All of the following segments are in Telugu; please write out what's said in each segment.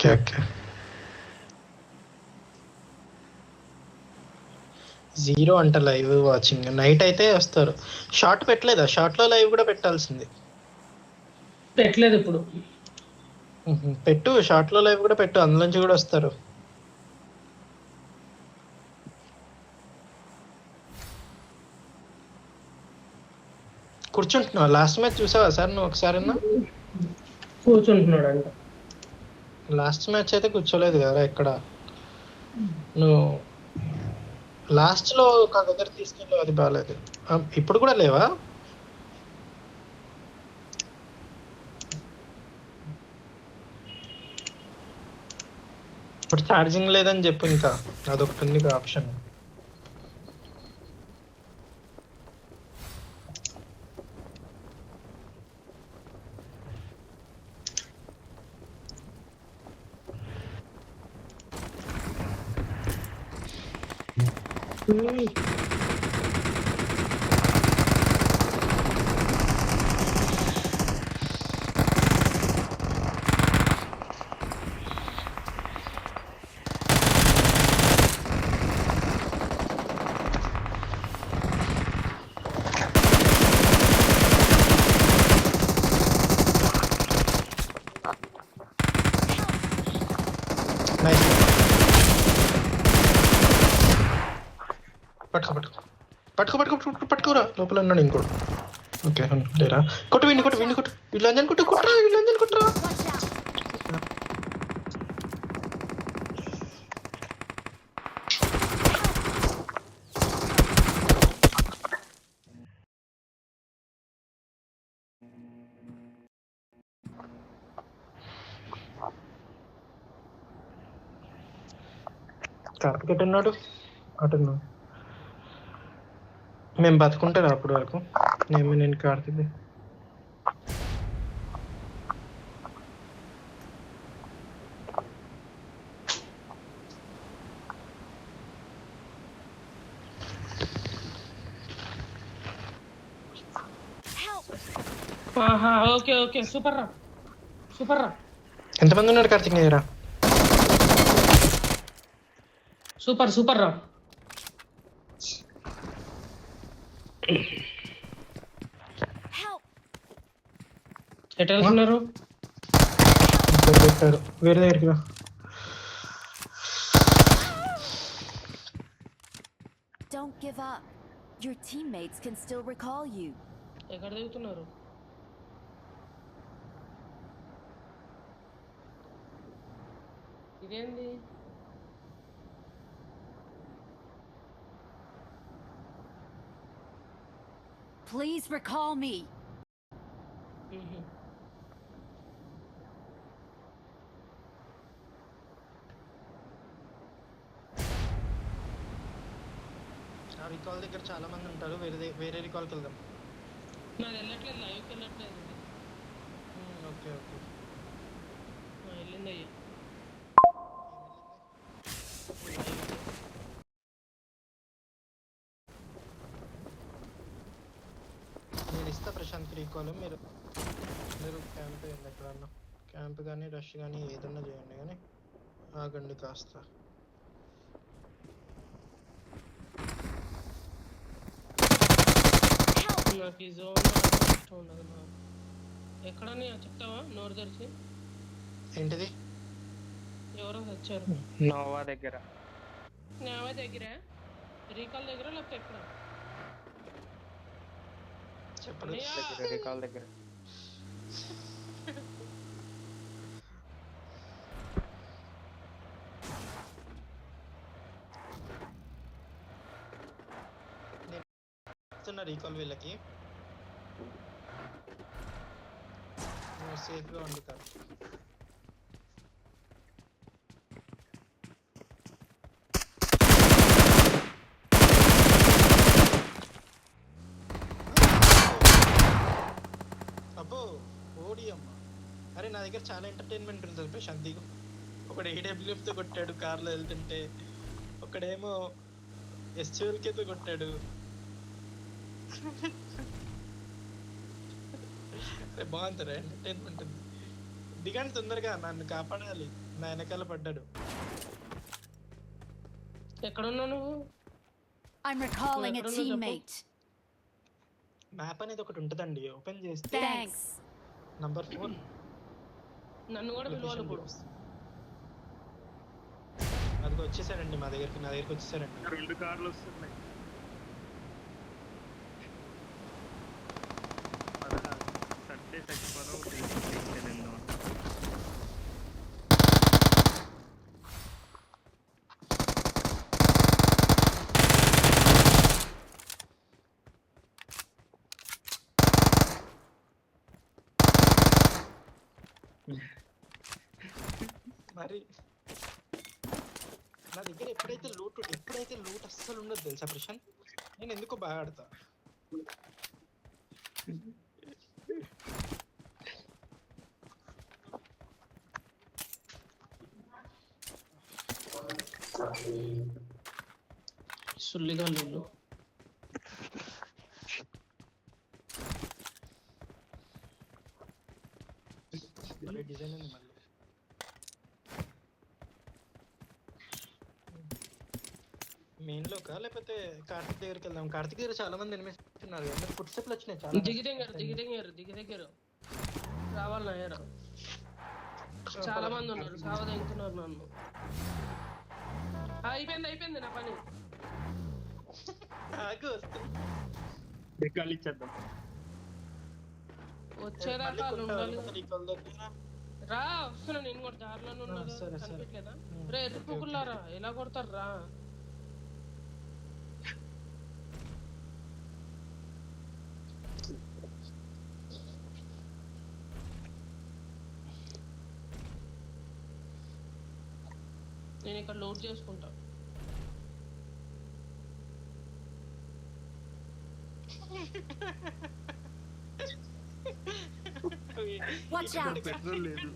Okay okay. జీరో అంట లైవ్ వాచింగ్. నైట్ అయితే వస్తారు. షార్ట్ పెట్టలేదా? షార్ట్ లో లైవ్ కూడా పెట్టాల్సింది. పెట్టలేదు ఇప్పుడు. పెట్టు, షార్ట్ లో లైవ్ కూడా పెట్టు, అందులోంచి కూడా వస్తారు. కూర్చుంటున్నావు. లాస్ట్ మ్యాచ్ చూసావా సార్ నువ్వు ఒకసారి? కూర్చుంటున్నాడు అంట. లాస్ట్ మ్యాచ్ అయితే కూర్చోలేదు కదా ఇక్కడ. నువ్వు లాస్ట్ లో ఒక దగ్గర తీసుకెళ్ళావు, అది బాగాలేదు. ఇప్పుడు కూడా లేవా? ఇప్పుడు ఛార్జింగ్ లేదని చెప్పు, ఇంకా అదొకటి ఉంది ఆప్షన్. నైస్. పట్టుకో పట్టుకో పట్టుకో పట్టుకో పట్టుకో పట్టుకోరా. లోపల ఉన్నాడు ఇంకోటి. ఓకే లేరా. కొట్టు విండి కొట్టు విండి కొట్టు. వీళ్ళంజన్ కొట్టు కొట్టరా. వీళ్ళంజన్ కొట్టరా. కార్తిక్ ఎటు ఉన్నాడు? అటున్నాడు. మేము బతుకుంటారా అప్పటి వరకు? నేను కార్తిక్. ఆహా, ఓకే ఓకే, సూపర్ రా, సూపర్ రా. ఎంతమంది ఉన్నారు కార్తిక్ నీ దగ్గర? సూపర్ సూపర్ రా. ఎటు వెళ్తున్నారు? పెట్టారు వేరే దగ్గరికి. Don't give up. Your teammates can still recall you. ఎక్కడ దిగుతున్నారు? ఇదేంది? Please recall me. ఆ రికాల్ దగ్గర చాలా మంది ఉంటారు. వేరే రికాల్కి వెళ్దాం. నాది వెళ్ళట్లేదు, లైవ్కి వెళ్ళట్లేదు. Okay okay. వెళ్ళింది అయ్యా. నేను ఇస్తా ప్రశాంత్కి రీకాల్. మీరు క్యాంప్ చేయండి ఎక్కడన్నా. క్యాంప్ కానీ రష్ కానీ ఏదన్నా చేయండి, కానీ ఆగండి కాస్త. నాకు ఈ జోన్ ఇష్టం ఉండదు. ఎక్కడని చెప్తావా నోరు తెరిచి? ఏంటిది? ఎవరో వచ్చారు. నోవా దగ్గర. నోవా దగ్గర రీకాల్ దగ్గర లేకపోతే ఎక్కడ? చెప్పండి. రికాల్ దగ్గర. రీకాల్ వీళ్ళకి సేఫ్గా వండుతారు. అబ్బో ఓడి అమ్మ. అరే నా దగ్గర చాలా ఎంటర్టైన్మెంట్ ఉంటుంది ప్రశాంత్. ఒకడు ఏడబ్ల్యూఎఫ్తో కొట్టాడు కార్లో వెళ్తుంటే, ఒకడేమో ఎస్యూఎల్కేతో కొట్టాడు. బాగుంటారా ఎంటర్టైన్మెంట్ ఉంది. దిగండి తొందరగా, నన్ను కాపాడాలి. నా వెనకాల పడ్డాడు. ఎక్కడున్నావు నువ్వు? I'm recalling a Where? teammate. Map అనేది ఒకటి ఉంటదండి, ఓపెన్ చేస్తే Thanks. నంబర్ 4 నన్ను కూడా పిలవాలి ఇప్పుడు. అది వచ్చేసాడండి నా దగ్గరికి వచ్చేసాడండి. 2 కార్లు వస్తున్నాయి. సండే చచ్చిపోదాం. మరి నా దగ్గర ఎప్పుడైతే లూట్ అస్సలు ఉండదు తెలుసా ప్రశాంత్, నేను ఎందుకో బాగా ఆడతా. సుల్లిగా లేదు. డిజైన్ ఉంది మళ్ళీ. మెయిన్ లోకా లేకపోతే కార్తిక్ దగ్గరికి వెళ్దాం? కార్తిక్ దగ్గర చాలా మంది ఎనిమిస్ ఉన్నారు. ఫుడ్ స్టెప్లు వచ్చినాయి చాలా. దిగి రావాలి నా చాలా మంది ఉన్నారు. సావదెంగుతున్నారు నన్ను. అయిపోయింది నా పని. ఆగు, వస్తుంది. ఇచ్చేద్దాం. వచ్చేదాకా వాళ్ళు ఉండాలి. రీకాల్ దగ్గర రా, వస్తున్నా నేను కూడా. దారిలోనే ఉన్నారు. సరే. కనిపించలేదా? రే ఎరుపుకుల్లారా, ఎలా కొడతారు రా? నేను ఇక్కడ లోడ్ చేసుకుంటా. Watch out. పెట్రోల్ లేదు.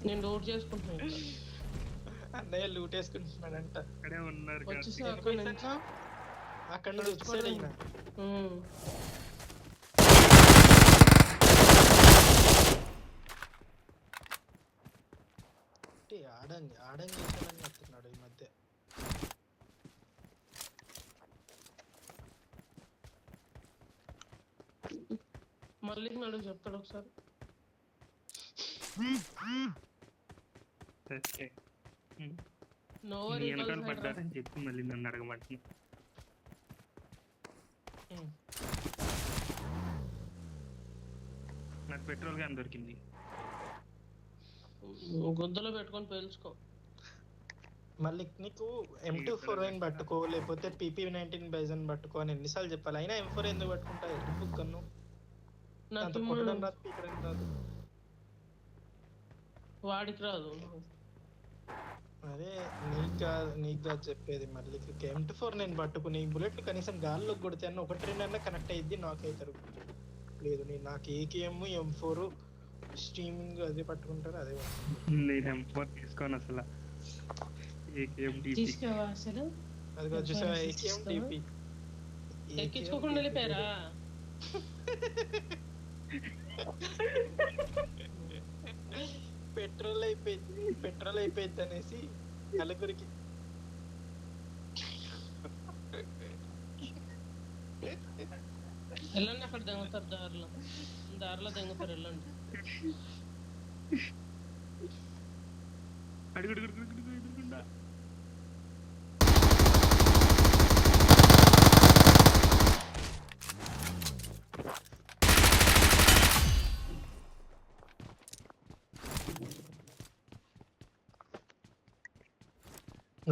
నేను లోడ్ చేసుకుంటున్నా ఇక్కడ. అన్నయ్య లూట్ వేసుకుంటున్నాడంట. అక్కడే ఉన్నారు. వచ్చేసా అక్కడ నుంచి. అక్కడ నుంచి వచ్చేసాడు ఈయన. ఆడంగి చేసాడని చెప్తున్నాడు ఈ మధ్య. మళ్ళీ నడుగు చెప్తాడు ఒకసారి. వెనకాల పడ్డారని చెప్పి మళ్ళీ నన్ను అడగమంటున్నా. నాకు పెట్రోల్ క్యాన్ దొరికింది. గొంతులో పెట్టుకొని పేల్చుకో. మళ్ళీ నీకు M24 పట్టుకో లేకపోతే PP19 బైజన్ పట్టుకో అని ఎన్నిసార్లు చెప్పాలి? అయినా M4 ఎందుకు పట్టుకుంటా? ఎందుకు కన్ను కొట్టడం రాదు, పీకడం రాదు. వాడికి రాదు. అదే నీకు కాదు చెప్పేది. మళ్ళీ M24 నేను పట్టుకుని బుల్లెట్లు కనీసం గాల్లోకి కొడితే అన్న 1-2 కనెక్ట్ అయ్యిద్ది, నాక్ అవుతారు. లేదు నాకు AKM M4 స్ట్రీమింగ్ అదే పట్టుకుంటారు. అదే నేను M4 తీసుకోను అసలు. AKM DP తీసుకోవా అసలు? అది చూసా, AKM DP ఎక్కించుకోకుండా వెళ్ళిపోయారా? పెట్రోల్ అయిపోయింది అనేసి నలుగురికి. వెళ్ళండి, అక్కడ దెంగుతారు. దారిలో దెంగుతారు, వెళ్ళండి. అడుగుడుగుడుగుడుగుడుగుడుగుండా.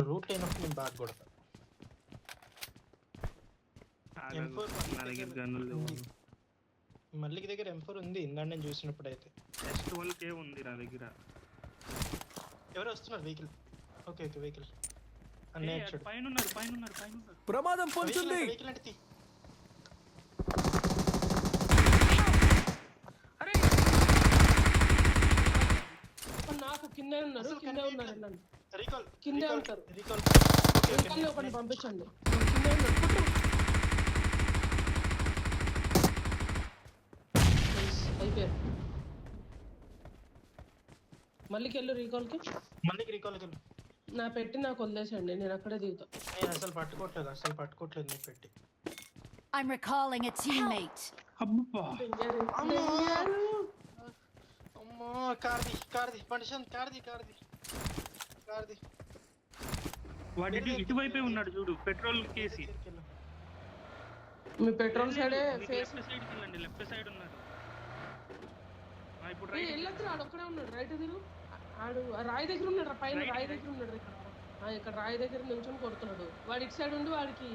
రూట్ అయినప్పుడు నేను బాగా కొడతా. నా దగ్గర గన్నులు లేవు. మల్లికి దగ్గర M4 ఉంది ఇందా నేను చూసినప్పుడు. అయితే S12K ఉంది నా దగ్గర. ఎవరు వస్తున్నారు? వెహికల్. ఓకే వెహికల్ అన్నయ్య చూడు. పైన ఉన్నారు. ప్రమాదం పొందుతుంది. వెహికల్ అంటే తీ. అరే నాకు కిందే ఉన్నారు. వెళ్ళండి. రీకాల్ కిందే ఉంటారు. రీకాల్ ఒకటి పంపించండి. కిందే ఉన్నారు. అయిపోయారు. మళ్ళీకి వెళ్ళు రీకాల్కి. మళ్ళీ రీకాల్కి వెళ్ళు. నా పెట్టి నాకు వదిలేసండి, నేను అక్కడే దిగుతా. నేను అసలు పట్టుకోవట్లేదు నీ పెట్టి. I'm recalling a teammate. అబ్బా అమ్మో కార్ది పండిషన్ కార్ది వాడి ఇటువైపే ఉన్నాడు చూడు, పెట్రోల్ కేసి. మీ పెట్రోల్ సైడే ఫేస్ లెఫ్ట్ సైడ్ వెళ్ళండి, లెఫ్ట్ సైడ్ ఉన్నాడు. ఇప్పుడు వెళ్ళొద్దు, ఆడు ఒక్కడే ఉన్నాడు. రైట్ తిరుగు. ఆడు రాయి దగ్గర ఉన్నాడు, పైన రాయి దగ్గర ఉన్నాడు. ఇక్కడ రాయి దగ్గర నుంచొని కొడుతున్నాడు. వాడు ఇటు సైడ్ ఉండి వాడికి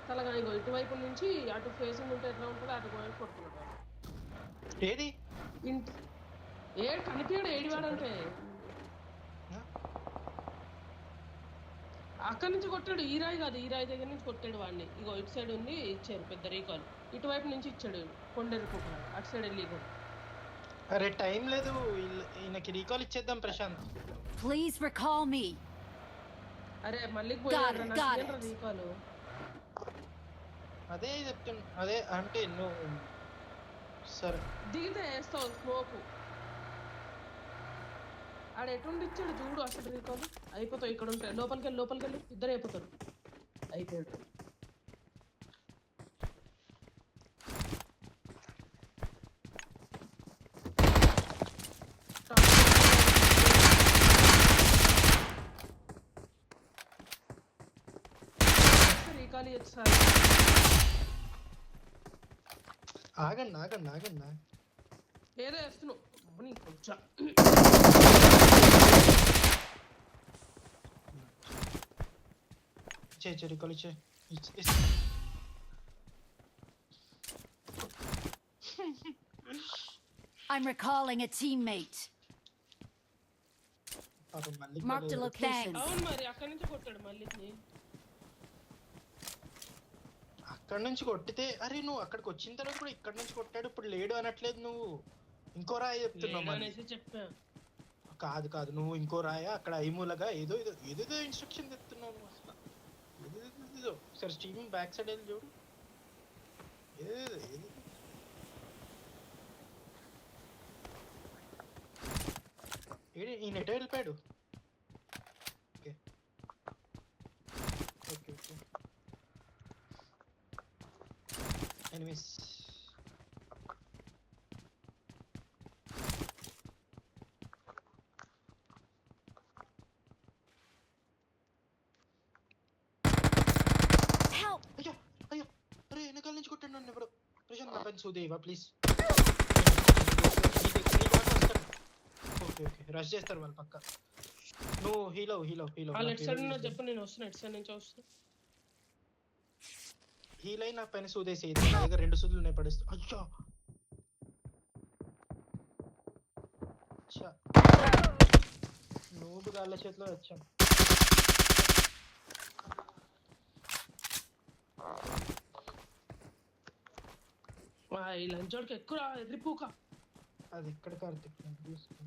తలగా ఇటువైపు నుంచి అటు ఫేసింగ్ ఉంటే ఎట్లా ఉంటుందో అటు వైపు కొడుతున్నాడు. ఏది కనిపించాడు ఏడివాడంటే అక్కడి నుంచి కొట్టాడు. ఈ రాయి కాదు, ఈ రాయి దగ్గర నుంచి కొట్టాడు వాడిని. ఇగో ఇటు సైడ్ ఉంది, ఇచ్చారు పెద్ద రీకాల్. ఇటువైపు నుంచి ఇచ్చాడు కొండెరుకున్నాడు, అటు సైడ్ వెళ్ళి. అరే టైం లేదు, ఈయనకి రీకాల్ ఇచ్చేద్దాం ప్రశాంత్. Please recall me. అరే మళ్ళీ పోయాడు రీకాల్. అదే చెప్తున్నా, అదే అంటే నువ్వు సరే దిగితే వేస్తావు స్మోక్. ఆడ ఎటువంటి ఇచ్చాడు చూడు అసలు రీకాల్. అయిపోతావు ఇక్కడ ఉంటాయి. లోపలికి వెళ్ళి ఇద్దరు అయిపోతారు. అయిపోయాడు. రీకాల్ ఇచ్చారు. ఆగండి ఏదో వేస్తున్నావు కొంచెం. రీకాల్ ఇచ్చే. I'm recalling a teammate. Marked a location. అవును మరి అక్కడి నుంచి కొట్టాడు మళ్ళీ. అక్కడ నుంచి కొట్టితే అరే నువ్వు అక్కడికి వచ్చిన తర్వాత కూడా ఇక్కడ నుంచి కొట్టాడు, ఇప్పుడు లేడు అనట్లేదు నువ్వు. ఇంకో రాయి చెప్తున్నావు. కాదు నువ్వు ఇంకో రాయా అక్కడ ఐమూలగా ఏదో ఇన్స్ట్రక్షన్ చెప్తున్నావు నువ్వు అసలు. ఏదో సరే స్టీమింగ్ బ్యాక్ సైడ్ వెళ్ళి చూడు. ఈయన ఎటో వెళ్ళిపోయాడు. Okay enemies. Help! అయ్యో అరే వెనకాల నుంచి కొట్టాడు నన్ను ఇప్పుడు. ప్రశాంత్ నా పైన సుదేవా ప్లీజ్. ఓకే రష్ చేస్తారు వాళ్ళు పక్క. నువ్వు హీలో లెఫ్ట్ సైడ్ ఉన్నా చెప్పు, నేను వస్తున్నా. ఇటు సైడ్ నుంచి వస్తున్నా. హీలై నా పైన సూదేసి. నా దగ్గర 2 సూదులు ఉన్నాయి, పడేస్తా. అయ్యో నువ్వు గాళ్ళ చేతిలో వచ్చాం. ఈ లంచోడికి ఎక్కువ ఎదిరిపోక. అది ఎక్కడ కార్తిక్ తీసుకో.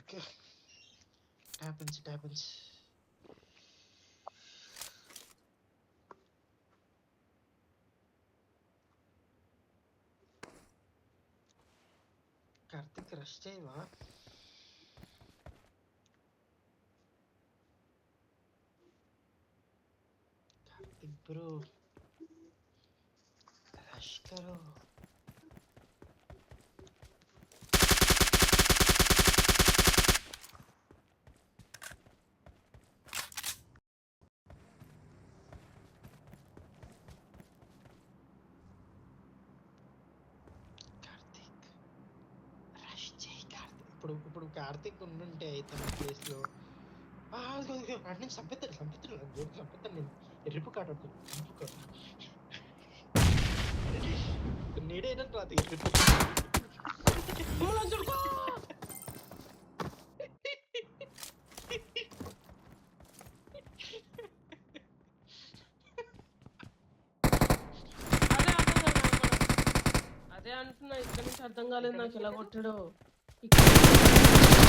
Okay. It happens. Karthik rush చేయవా? Karthik bro rush करो. ఇప్పుడు కార్తిక్ ఉండుంటే అయితే ప్లేస్ లో అటు నుంచి చంపేస్తాను నేను. ఎరుపు కాట నేడైనా రాదు ఎరుపు. అదే అంటున్నా, ఇక్కడ నుంచి అర్థం కాలేదు నాకు ఇలా కొట్టాడు. ఇక్కడ